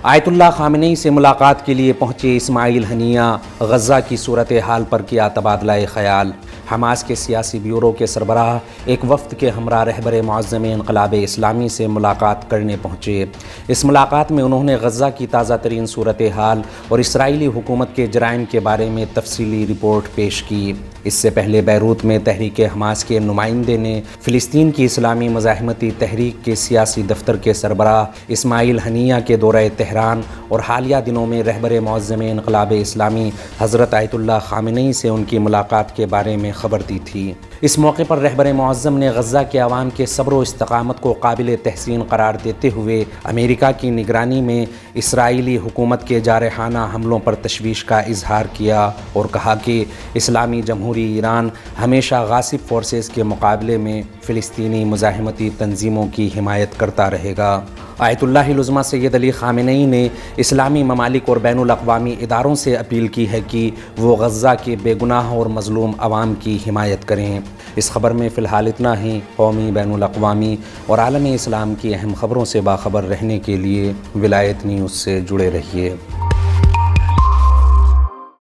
آیت اللہ خامنئی سے ملاقات کے لیے پہنچے اسماعیل ہنیہ، غزہ کی صورتحال پر کیا تبادلہ خیال۔ حماس کے سیاسی بیورو کے سربراہ ایک وفد کے ہمراہ رہبر معظم انقلاب اسلامی سے ملاقات کرنے پہنچے۔ اس ملاقات میں انہوں نے غزہ کی تازہ ترین صورتحال اور اسرائیلی حکومت کے جرائم کے بارے میں تفصیلی رپورٹ پیش کی۔ اس سے پہلے بیروت میں تحریک حماس کے نمائندے نے فلسطین کی اسلامی مزاحمتی تحریک کے سیاسی دفتر کے سربراہ اسماعیل ہنیہ کے دورہ تہران اور حالیہ دنوں میں رہبر معظم انقلاب اسلامی حضرت آیت اللہ خامنئی سے ان کی ملاقات کے بارے میں خبر دی تھی۔ اس موقع پر رہبر معظم نے غزہ کے عوام کے صبر و استقامت کو قابل تحسین قرار دیتے ہوئے امریکہ کی نگرانی میں اسرائیلی حکومت کے جارحانہ حملوں پر تشویش کا اظہار کیا اور کہا کہ اسلامی جمہوری ایران ہمیشہ غاصب فورسز کے مقابلے میں فلسطینی مزاحمتی تنظیموں کی حمایت کرتا رہے گا۔ آیت اللہ العظمہ سید علی خامنئی نے اسلامی ممالک اور بین الاقوامی اداروں سے اپیل کی ہے کہ وہ غزہ کے بے گناہ اور مظلوم عوام کی حمایت کریں۔ اس خبر میں فی الحال اتنا ہی۔ قومی، بین الاقوامی اور عالم اسلام کی اہم خبروں سے باخبر رہنے کے لیے ولایت نیوز سے جڑے رہیے۔